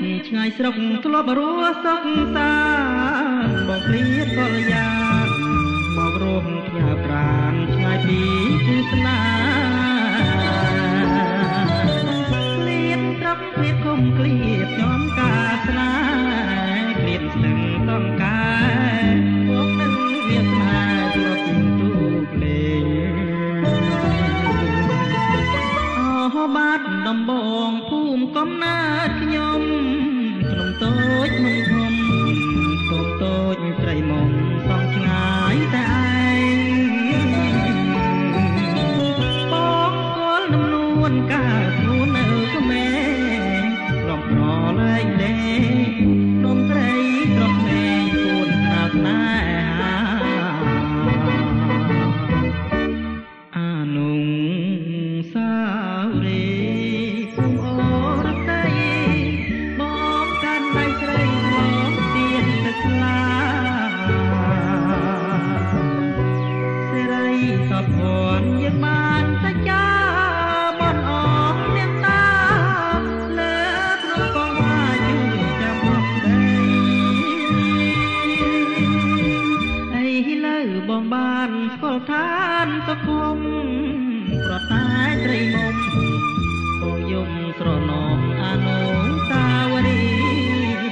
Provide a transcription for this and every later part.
ឆ្ងាយស្រុកធ្លាប់រស់សុខសាន្តបងឃ្លៀតកលយាមករស់ផ្ញើប្រាណឆ្ងាយពីគូស្នេហ៍ឃ្លៀតត្រប់ឃ្លៀតគុំឃ្លៀតខ្ញុំការស្នេហ៍ឃ្លៀតស្ទឹងតំកាពួកនឹងវាស្នេហ៍ធ្លាប់ពីទូភ្លេងអស់បាត់ដំបងភូមិកំណើតខ្ញុំក្នុងតូចក្នុងធំតូចតូចត្រីមុំសងឆ្ងាយតែឯងបងស្គាល់ដំនួនកាលខ្លួននៅក្មេងរំប្រលែងលេនំត្រីត្រង់ពេងគួនស្នាស្នេហាអានុងសារីបានតែចាបនអងនាងតាលើព្រោះកងវាជួយចាំមកដីអីលើបងបានស្គាល់ឋានសុខុមប្រតែត្រីមុំបងយំស្រណំអនុស្សាវរីយ៍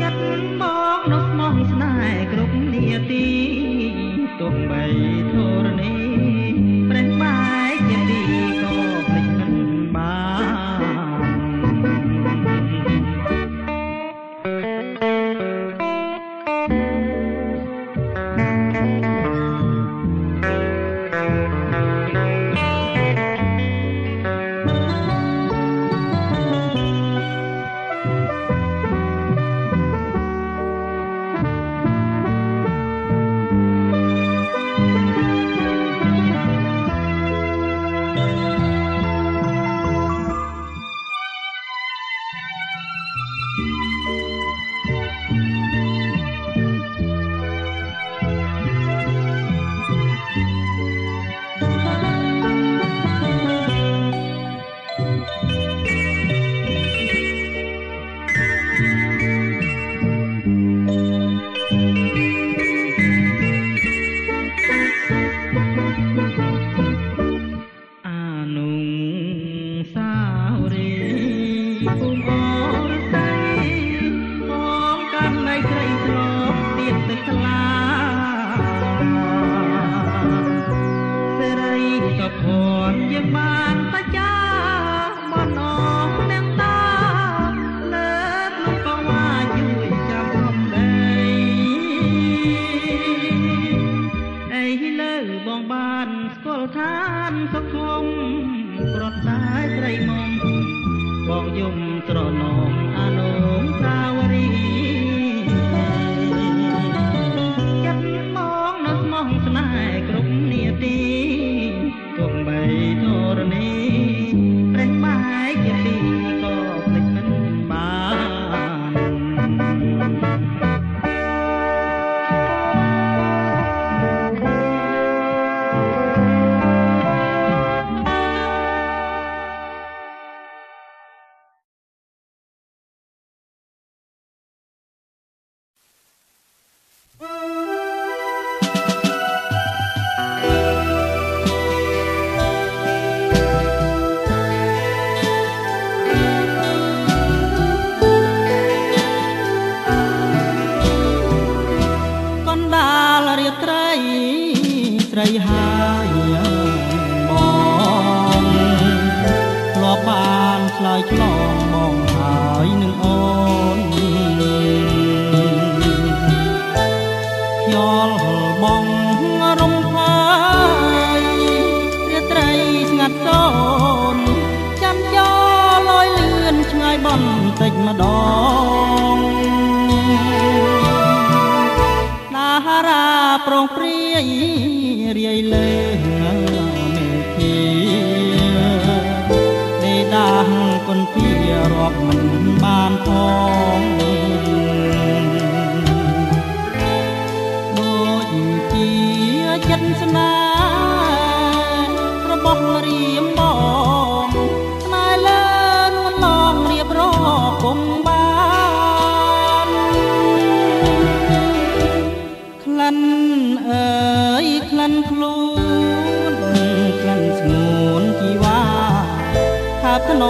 ចិត្តបងនោះស្មោះស្នេហ៍គ្រប់នាទីទោះបីធរណីប្រេះបាយជាទីក៏ភ្លេចមិនបងបានស្គាល់ឋានសុខុមប្រតែត្រីមុំបងយំត្រណមអនុស្សាវរីយ៍ចិត្តមកនៅស្មោះស្នេហ៍គ្រប់នាទីទោះបីធរណីប្រេះបាយជាទីក៏ភ្លេចមិនបានស្រីហើយបងធ្លាប់បានឆ្លើយឆ្លងបងហើយនឹងអូនខ្យល់បងរំខាយរាត្រីស្ងាត់សូនចាំយោលយលឿនឆ្ងាយបន្តិចម្ដងតារាប្រងព្រាយរាយលើមេធាដេដាស់គុនពីរាប់មិនបានផងដូចជាចិត្តស្នេហ៍របស់រៀមបងស្នេហ៍លើនួនឡង ពុំបានក្លិនអើយក្លិនខ្លួនក្លិនស្ងួនជីវ៉ាថាថ្ន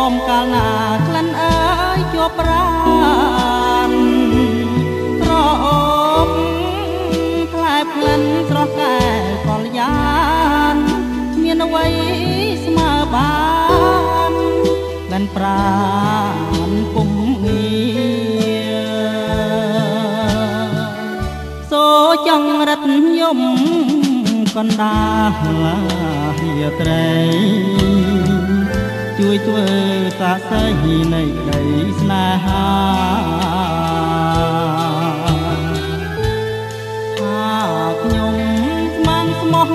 មកាលណាក្លិនអើយជាប់ប្រាណក្រអូបផ្លែក្លិនស្រស់កែកលយានមានអ្វីស្មើបានក្លិនប្រាណពុំងារសូចង្រិតយំកណ្ដាលយាត្រីជួយធ្វើសាស័យនៃក្តីស្នេហាថាខ្ញុំស្មានស្មោះ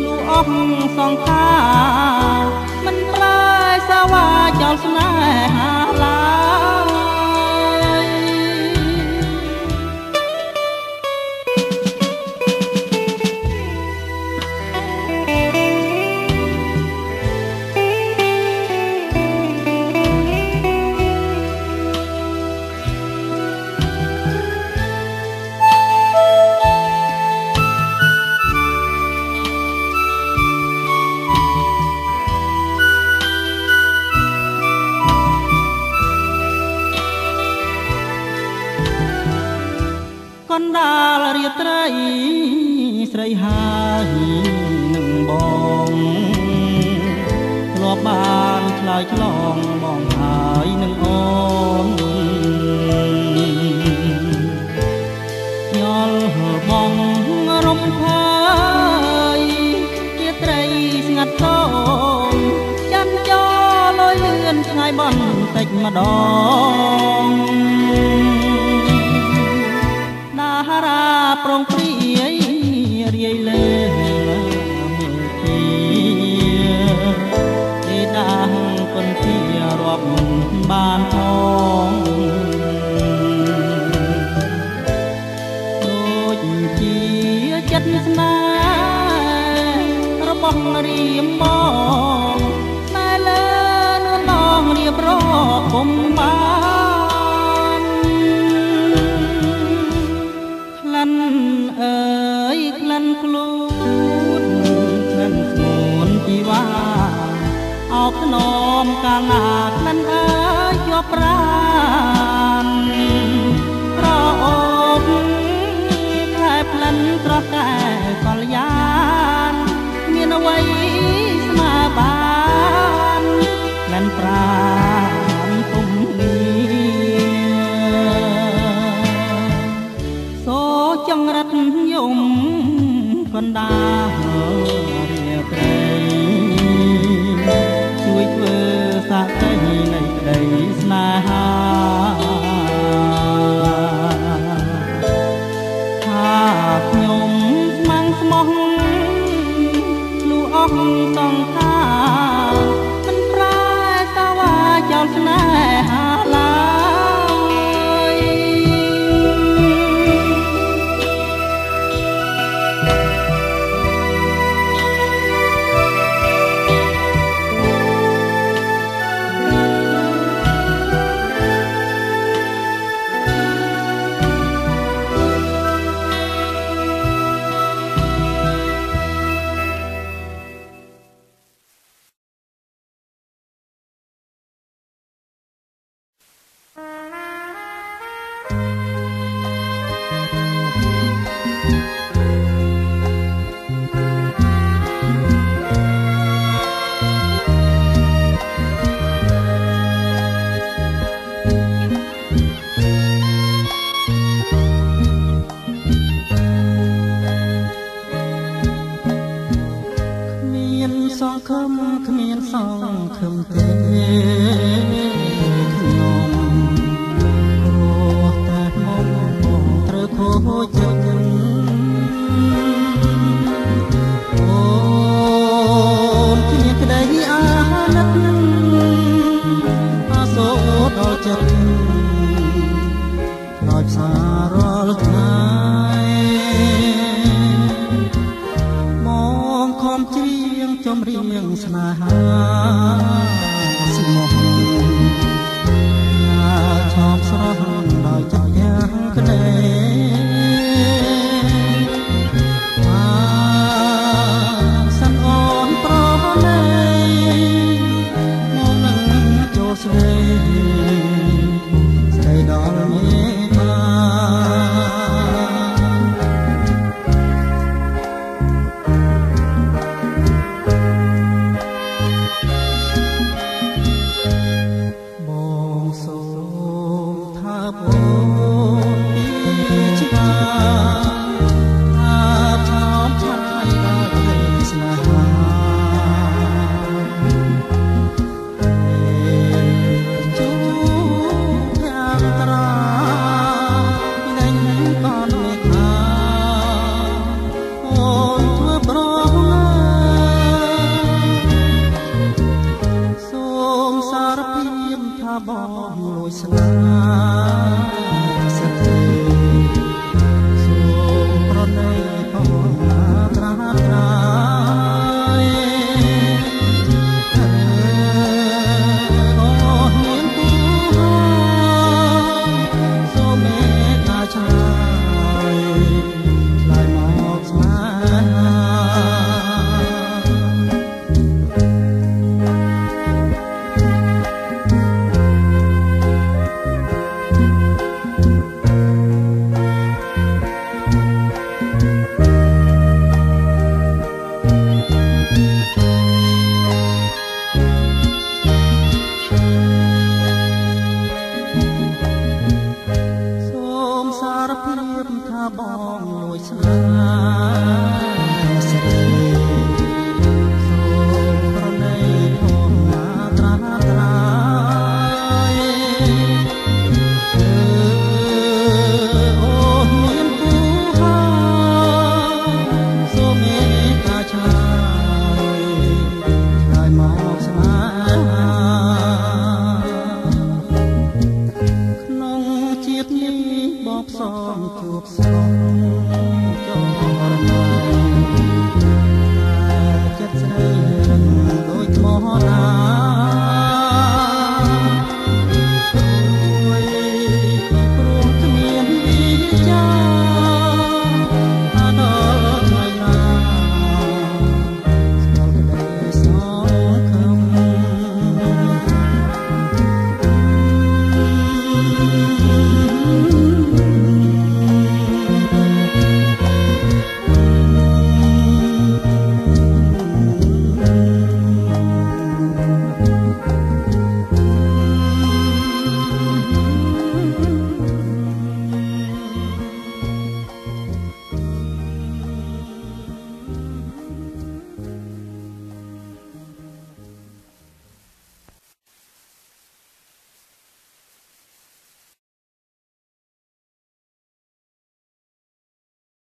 លូអស់សង្ខារមិនប្រែសាវ៉ាចោលស្នេហាឡើយកណ្ដាលរាត្រីស្រីហើយនឹងបងធ្លាប់បានឆ្លើយឆ្លងបងហើយនឹងអូនយល់បងរំភើយរាត្រីស្ងាត់តូនចាំចោលលឿនឆ្ងាយបន្តិចម្ដងតារាប្រងព្រាយរាយលើមើលទីទេដាងពិនជារាប់មិនបានផងដូចជាចិត្តស្នេហ៍របស់រៀមមកតែលើនួននងរៀបរាប់ពុំបានក្លិនអើយក្លិនខ្លួនក្លិនស្ងួនជីវ៉ាអោបថ្នមកាលណាក្លិនអើយជាប់ប្រាណក្រអូបខ្លែក្លិនស្រស់តែកលយានមានអ្វីស្មើបានក្លិនប្រាណពុំចង្រិតយំកណ្ដាលរាត្រីជួយធ្វើសាកេនៃក្តីស្នេហាថាខ្ញុំស្មានស្មោះលូអស់សង្ខារមិនប្រែសាវ៉ាចោលស្នេហាឡើយសង្ឃឹមគ្មានសង្ឃឹមទេខ្ញុំរស់តែមកត្រូវខូចចិត្តអូនគ្មានក្តីអាណិតអាសូរដល់ចិត្តដោយសាររាល់ថ្ងៃចំរៀងស្នេហាស្មោះ ស្ដីស្ដីដល់មេតាបងសូមថាបងពីច្បាថាថោមឆាត់ឲ្យដល់ស្នេហាបងលួចស្នេហ៍